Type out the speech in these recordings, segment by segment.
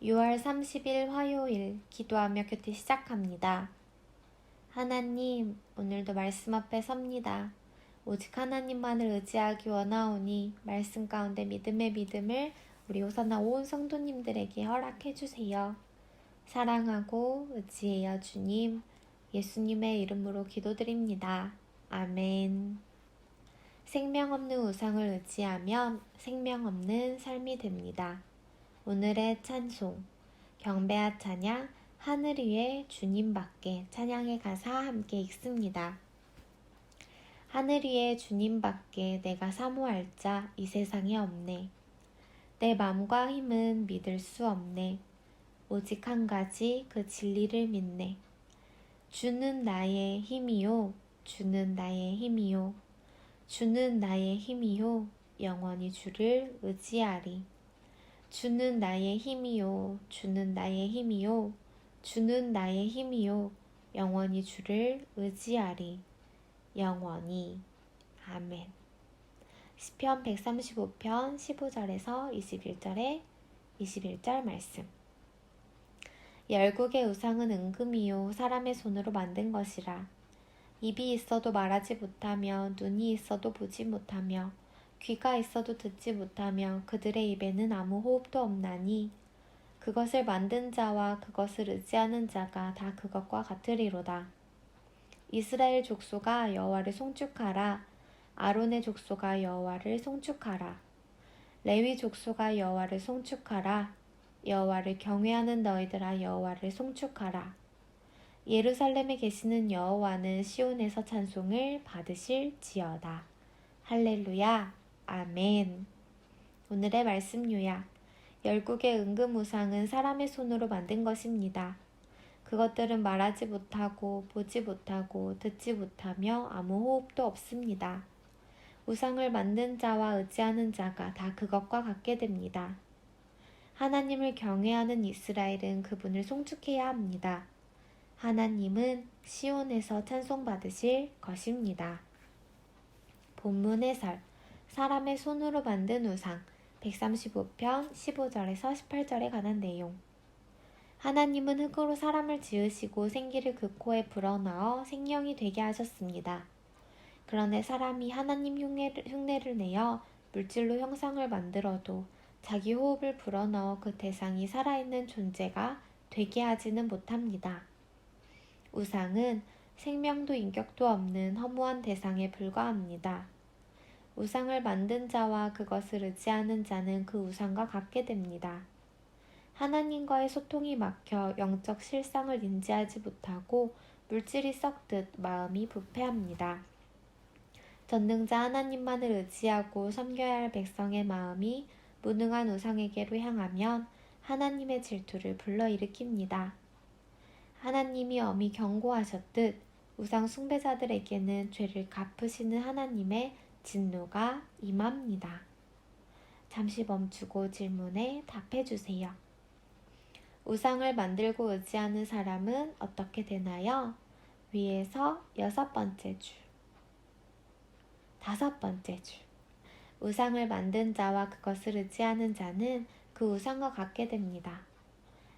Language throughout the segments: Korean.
6월 30일 화요일 기도하며 큐티 시작합니다. 하나님, 오늘도 말씀 앞에 섭니다. 오직 하나님만을 의지하기 원하오니 말씀 가운데 믿음의 믿음을 우리 호사나 온 성도님들에게 허락해 주세요. 사랑하고 의지해요 주님. 예수님의 이름으로 기도드립니다. 아멘. 생명 없는 우상을 의지하면 생명 없는 삶이 됩니다. 오늘의 찬송, 경배와 찬양, 하늘 위에 주님밖에 찬양의 가사 함께 읽습니다. 하늘 위에 주님밖에 내가 사모할 자 이 세상에 없네. 내 맘과 힘은 믿을 수 없네. 오직 한 가지 그 진리를 믿네. 주는 나의 힘이요. 주는 나의 힘이요. 주는 나의 힘이요. 영원히 주를 의지하리. 주는 나의 힘이요. 주는 나의 힘이요. 주는 나의 힘이요. 영원히 주를 의지하리. 영원히. 아멘. 시편 135편 15절에서 21절 말씀. 열국의 우상은 은금이요 사람의 손으로 만든 것이라. 입이 있어도 말하지 못하며 눈이 있어도 보지 못하며 귀가 있어도 듣지 못하며 그들의 입에는 아무 호흡도 없나니 그것을 만든 자와 그것을 의지하는 자가 다 그것과 같으리로다. 이스라엘 족속아 여호와를 송축하라. 아론의 족속아 여호와를 송축하라. 레위 족속아 여호와를 송축하라. 여호와를 경외하는 너희들아 여호와를 송축하라. 예루살렘에 계시는 여호와는 시온에서 찬송을 받으실지어다. 할렐루야. 아멘. 오늘의 말씀 요약. 열국의 은금우상은 사람의 손으로 만든 것입니다. 그것들은 말하지 못하고 보지 못하고 듣지 못하며 아무 호흡도 없습니다. 우상을 만든 자와 의지하는 자가 다 그것과 같게 됩니다. 하나님을 경외하는 이스라엘은 그분을 송축해야 합니다. 하나님은 시온에서 찬송받으실 것입니다. 본문 해설. 사람의 손으로 만든 우상 135편 15절에서 18절에 관한 내용. 하나님은 흙으로 사람을 지으시고 생기를 그 코에 불어넣어 생명이 되게 하셨습니다. 그런데 사람이 하나님 흉내를 내어 물질로 형상을 만들어도 자기 호흡을 불어넣어 그 대상이 살아있는 존재가 되게 하지는 못합니다. 우상은 생명도 인격도 없는 허무한 대상에 불과합니다. 우상을 만든 자와 그것을 의지하는 자는 그 우상과 같게 됩니다. 하나님과의 소통이 막혀 영적 실상을 인지하지 못하고 물질이 썩듯 마음이 부패합니다. 전능자 하나님만을 의지하고 섬겨야 할 백성의 마음이 무능한 우상에게로 향하면 하나님의 질투를 불러일으킵니다. 하나님이 엄히 경고하셨듯 우상 숭배자들에게는 죄를 갚으시는 하나님의 진노가 임합니다. 잠시 멈추고 질문에 답해주세요. 우상을 만들고 의지하는 사람은 어떻게 되나요? 위에서 6번째 줄, 5번째 줄. 우상을 만든 자와 그것을 의지하는 자는 그 우상과 같게 됩니다.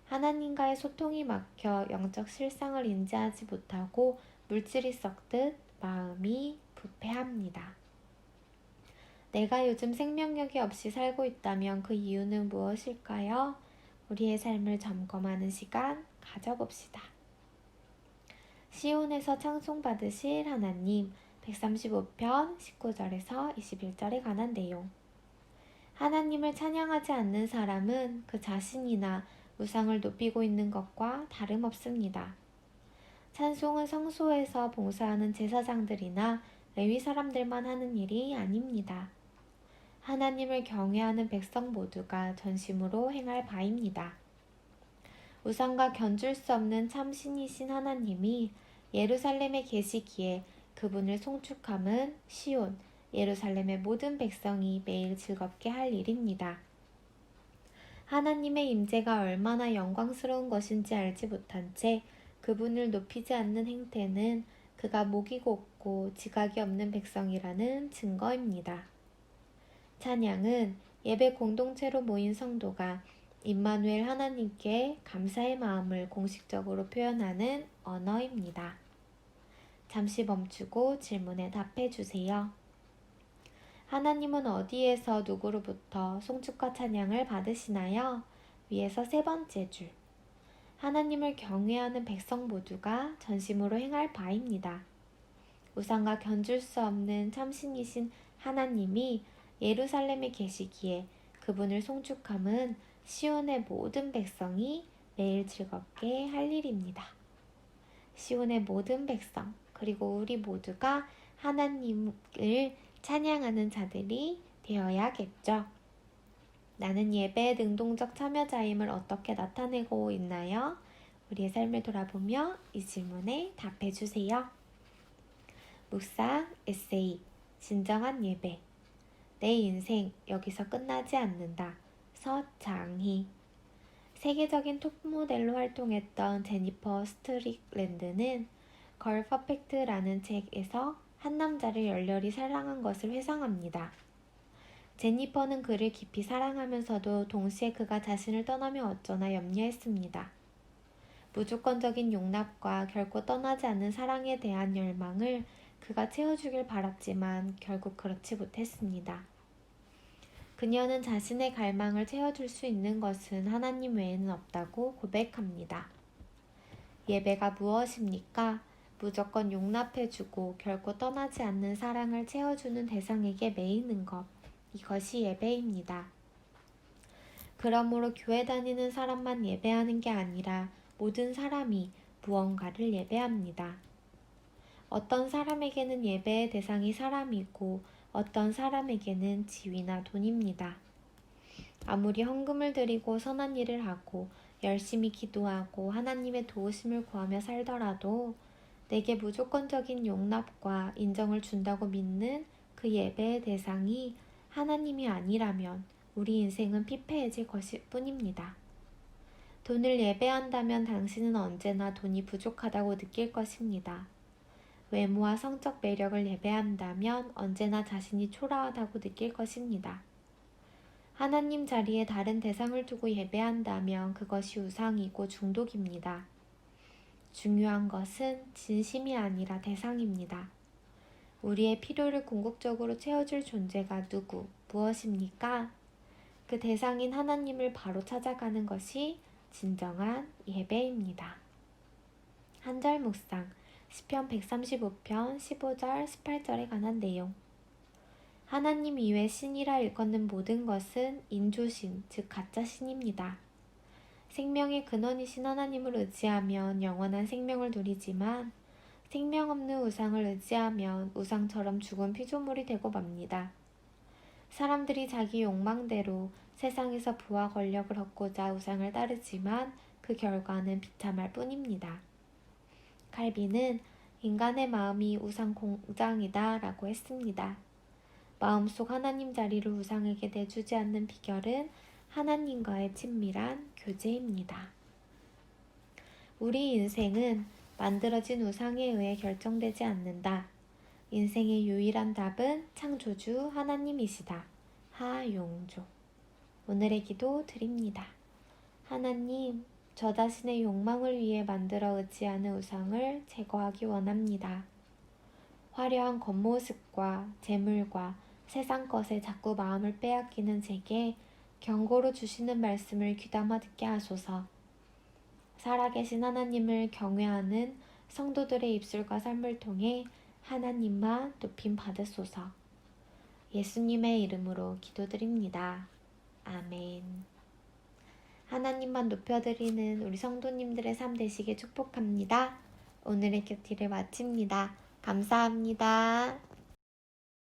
하나님과의 소통이 막혀 영적 실상을 인지하지 못하고 물질이 썩듯 마음이 부패합니다. 내가 요즘 생명력이 없이 살고 있다면 그 이유는 무엇일까요? 우리의 삶을 점검하는 시간 가져봅시다. 시온에서 찬송받으실 하나님 135편 19절에서 21절에 관한 내용. 하나님을 찬양하지 않는 사람은 그 자신이나 우상을 높이고 있는 것과 다름없습니다. 찬송은 성소에서 봉사하는 제사장들이나 레위 사람들만 하는 일이 아닙니다. 하나님을 경외하는 백성 모두가 전심으로 행할 바입니다. 우상과 견줄 수 없는 참 신이신 하나님이 예루살렘에 계시기에 그분을 송축함은 시온, 예루살렘의 모든 백성이 매일 즐겁게 할 일입니다. 하나님의 임재가 얼마나 영광스러운 것인지 알지 못한 채 그분을 높이지 않는 행태는 그가 목이 곱고 지각이 없는 백성이라는 증거입니다. 찬양은 예배 공동체로 모인 성도가 임마누엘 하나님께 감사의 마음을 공식적으로 표현하는 언어입니다. 잠시 멈추고 질문에 답해 주세요. 하나님은 어디에서 누구로부터 송축과 찬양을 받으시나요? 위에서 세 번째 줄. 하나님을 경외하는 백성 모두가 전심으로 행할 바입니다. 우상과 견줄 수 없는 참신이신 하나님이 예루살렘에 계시기에 그분을 송축함은 시온의 모든 백성이 매일 즐겁게 할 일입니다. 시온의 모든 백성, 그리고 우리 모두가 하나님을 찬양하는 자들이 되어야겠죠. 나는 예배의 능동적 참여자임을 어떻게 나타내고 있나요? 우리의 삶을 돌아보며 이 질문에 답해 주세요. 묵상, 에세이, 진정한 예배. 내 인생 여기서 끝나지 않는다. 서장희. 세계적인 톱모델로 활동했던 제니퍼 스트릭랜드는 걸 퍼펙트라는 책에서 한 남자를 열렬히 사랑한 것을 회상합니다. 제니퍼는 그를 깊이 사랑하면서도 동시에 그가 자신을 떠나면 어쩌나 염려했습니다. 무조건적인 용납과 결코 떠나지 않는 사랑에 대한 열망을 그가 채워주길 바랐지만 결국 그렇지 못했습니다. 그녀는 자신의 갈망을 채워줄 수 있는 것은 하나님 외에는 없다고 고백합니다. 예배가 무엇입니까? 무조건 용납해주고 결코 떠나지 않는 사랑을 채워주는 대상에게 매이는 것. 이것이 예배입니다. 그러므로 교회 다니는 사람만 예배하는 게 아니라 모든 사람이 무언가를 예배합니다. 어떤 사람에게는 예배의 대상이 사람이고 어떤 사람에게는 지위나 돈입니다. 아무리 헌금을 드리고 선한 일을 하고 열심히 기도하고 하나님의 도우심을 구하며 살더라도 내게 무조건적인 용납과 인정을 준다고 믿는 그 예배의 대상이 하나님이 아니라면 우리 인생은 피폐해질 것일 뿐입니다. 돈을 예배한다면 당신은 언제나 돈이 부족하다고 느낄 것입니다. 외모와 성적 매력을 예배한다면 언제나 자신이 초라하다고 느낄 것입니다. 하나님 자리에 다른 대상을 두고 예배한다면 그것이 우상이고 중독입니다. 중요한 것은 진심이 아니라 대상입니다. 우리의 필요를 궁극적으로 채워줄 존재가 무엇입니까? 그 대상인 하나님을 바로 찾아가는 것이 진정한 예배입니다. 한절 묵상, 시편 135편 15절 18절에 관한 내용. 하나님 이외 신이라 일컫는 모든 것은 인조신, 즉 가짜 신입니다. 생명의 근원이신 하나님을 의지하면 영원한 생명을 누리지만 생명 없는 우상을 의지하면 우상처럼 죽은 피조물이 되고 맙니다. 사람들이 자기 욕망대로 세상에서 부와 권력을 얻고자 우상을 따르지만 그 결과는 비참할 뿐입니다. 칼빈은 인간의 마음이 우상 공장이다 라고 했습니다. 마음속 하나님 자리를 우상에게 내주지 않는 비결은 하나님과의 친밀한 교제입니다. 우리 인생은 만들어진 우상에 의해 결정되지 않는다. 인생의 유일한 답은 창조주 하나님이시다. 하용조. 오늘의 기도 드립니다. 하나님, 저 자신의 욕망을 위해 만들어 의지하는 우상을 제거하기 원합니다. 화려한 겉모습과 재물과 세상 것에 자꾸 마음을 빼앗기는 제게 경고로 주시는 말씀을 귀담아 듣게 하소서. 살아계신 하나님을 경외하는 성도들의 입술과 삶을 통해 하나님만 높임 받으소서. 예수님의 이름으로 기도드립니다. 아멘. 하나님만 높여드리는 우리 성도님들의 삶 되시길 축복합니다. 오늘의 큐티를 마칩니다. 감사합니다.